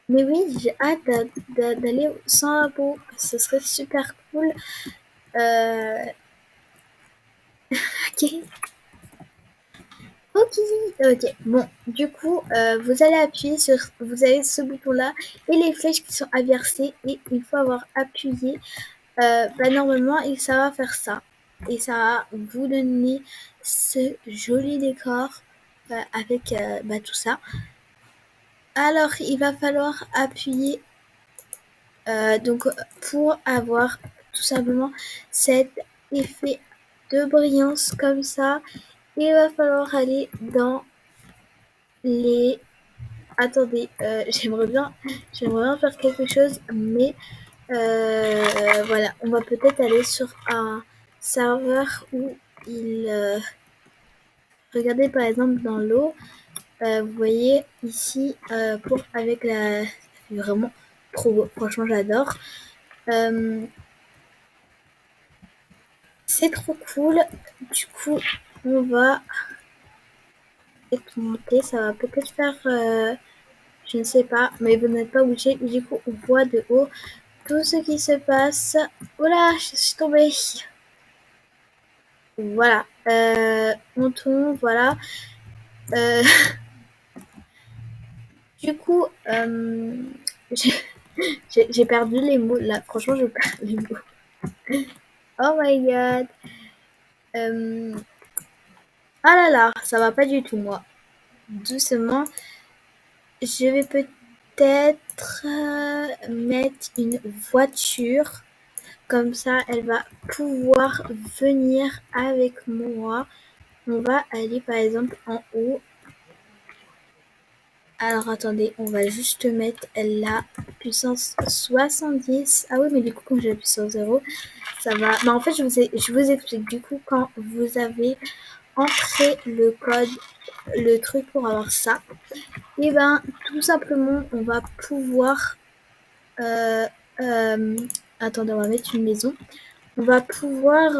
Mais oui, j'ai hâte d'aller au Sans Labo. Ce serait super cool. Ok. Ok, ok. Bon, du coup, vous allez appuyer sur, vous avez ce bouton-là et les flèches qui sont inversées. Et il faut avoir appuyé. Normalement, et ça va faire ça. Et ça va vous donner ce joli décor avec tout ça. Alors, il va falloir appuyer donc pour avoir tout simplement cet effet de brillance comme ça. Il va falloir aller dans les... Attendez, j'aimerais bien faire quelque chose, mais voilà, on va peut-être aller sur un serveur où regardez par exemple dans l'eau, vous voyez ici, avec la... C'est vraiment trop beau, franchement j'adore. C'est trop cool, du coup on va monter, ça va peut-être faire... je ne sais pas, mais vous n'êtes pas obligé. Du coup, on voit de haut tout ce qui se passe. Oula, je suis tombée. Voilà. On tourne, voilà. Euh, du coup, j'ai perdu les mots là. Franchement, je perds les mots. Oh my god. Ah là là, ça va pas du tout, moi. Doucement. Je vais peut-être mettre une voiture. Comme ça, elle va pouvoir venir avec moi. On va aller par exemple en haut. Alors attendez, on va juste mettre la puissance 70. Ah oui, mais du coup, quand j'ai la puissance 0, ça va. Mais en fait, je vous explique. Du coup, quand vous avez entré le code, le truc pour avoir ça, et ben tout simplement, on va pouvoir. Euh, euh, attendez, on va mettre une maison. On va pouvoir.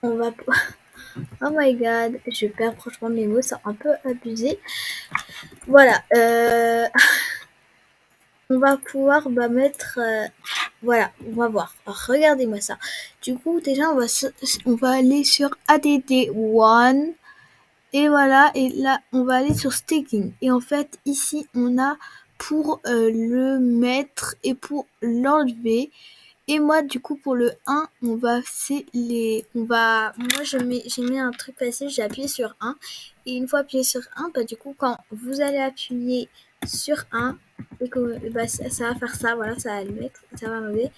On va. Oh my god, je perds franchement mes mots, c'est un peu abusé. Voilà, on va pouvoir mettre. Voilà, on va voir. Alors, regardez-moi ça. Du coup, déjà, on va aller sur ADD1. Et voilà, et là, on va aller sur staking. Et en fait, ici, on a pour le mettre et pour l'enlever. Et moi, du coup, pour le 1, moi, j'ai mis un truc facile, j'ai appuyé sur 1. Et une fois appuyé sur 1, du coup, quand vous allez appuyer sur 1, et que, ça va faire ça, voilà, ça va le mettre, ça va enlever.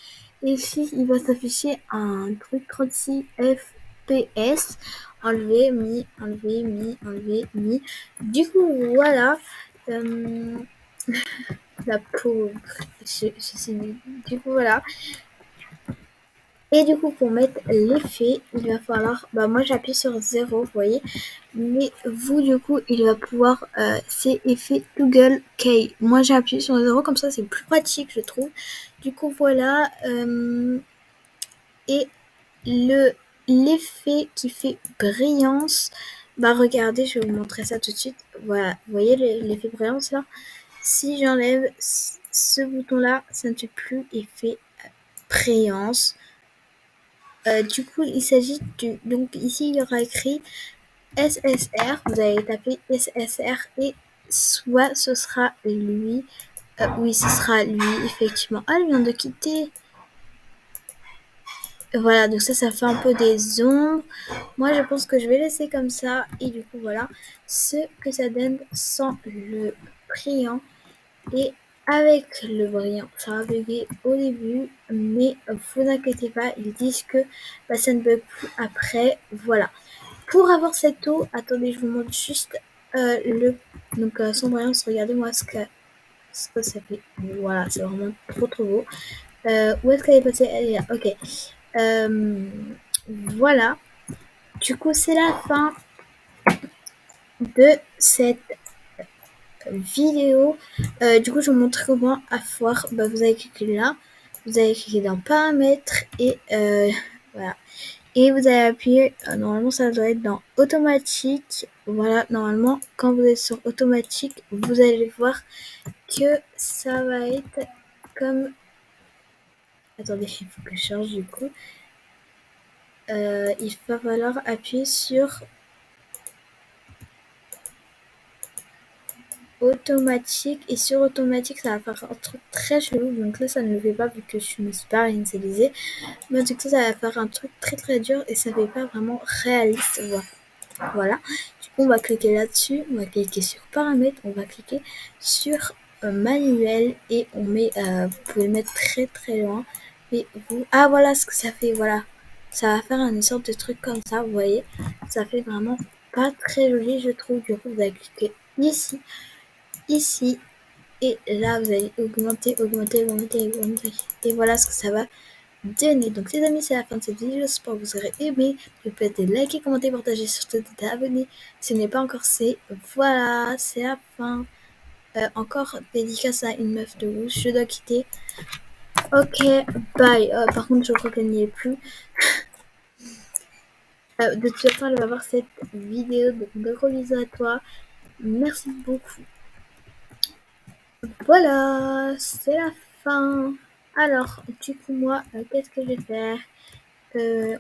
Et ici, il va s'afficher un truc 36 FPS. Enlever, mis, enlever, mis, enlever, mis. Du coup, voilà. La pauvre. Du coup, voilà. Et du coup, pour mettre l'effet, il va falloir... moi, j'appuie sur 0, vous voyez. Mais vous, du coup, il va pouvoir... c'est effet Google Key. Moi, j'ai appuyé sur 0, comme ça, c'est plus pratique, je trouve. Du coup, voilà. Et l'effet qui fait brillance... regardez, je vais vous montrer ça tout de suite. Voilà, vous voyez l'effet brillance, là. Si j'enlève ce bouton-là, ça ne fait plus effet brillance. Du coup, il s'agit donc ici, il y aura écrit SSR. Vous allez taper SSR et soit ce sera lui. Oui, ce sera lui, effectivement. Ah, il vient de quitter. Voilà, donc ça fait un peu des ombres. Moi, je pense que je vais laisser comme ça. Et du coup, voilà ce que ça donne sans le brillant. Et avec le brillant, ça va bugger au début, mais vous inquiétez pas, ils disent que ça ne bug plus après. Voilà. Pour avoir cette eau, attendez, je vous montre juste donc sans brillant, regardez-moi ce que ça fait. Voilà, c'est vraiment trop trop beau. Où est-ce qu'elle est passée? Elle est là. Ok. Voilà. Du coup, c'est la fin de cette vidéo. Du coup, je vous montre comment avoir. Vous allez cliquer là. Vous allez cliquer dans paramètres et voilà. Et vous allez appuyer, normalement ça doit être dans automatique. Voilà, normalement quand vous êtes sur automatique, vous allez voir que ça va être comme... Attendez, il faut que je change du coup. Il va falloir appuyer sur automatique, et sur automatique ça va faire un truc très chelou, donc là ça ne le fait pas vu que je me suis pas réinitialisée, mais du coup ça va faire un truc très très dur et ça fait pas vraiment réaliste. Voilà, du coup on va cliquer là-dessus, on va cliquer sur paramètres, on va cliquer sur manuel et on met, vous pouvez le mettre très très loin, et vous, ah voilà ce que ça fait, voilà, ça va faire une sorte de truc comme ça, vous voyez, ça fait vraiment pas très joli je trouve. Du coup vous allez cliquer ici, et là vous allez augmenter, et voilà ce que ça va donner. Donc les amis, c'est la fin de cette vidéo, j'espère que vous aurez aimé. N'oubliez pas de liker, commenter, partager, surtout de abonner si ce n'est pas encore fait. Voilà, c'est la fin. Encore dédicace à une meuf de rouge, je dois quitter. Ok, bye. Par contre je crois qu'elle n'y est plus. De toute façon elle va voir cette vidéo, donc gros bisous à toi, merci beaucoup. Voilà, c'est la fin. Alors, du coup, moi, qu'est-ce que je vais faire?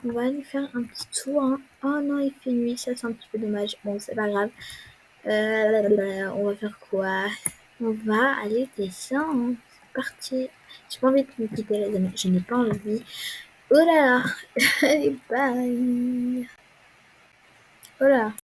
On va aller faire un petit tour. Hein. Oh non, il fait nuit, ça c'est un petit peu dommage. Bon, c'est pas grave. On va faire quoi? On va aller descendre. C'est parti. J'ai pas envie de me quitter, les amis. Je n'ai pas envie. Oh là là. Allez, bye. Oh là.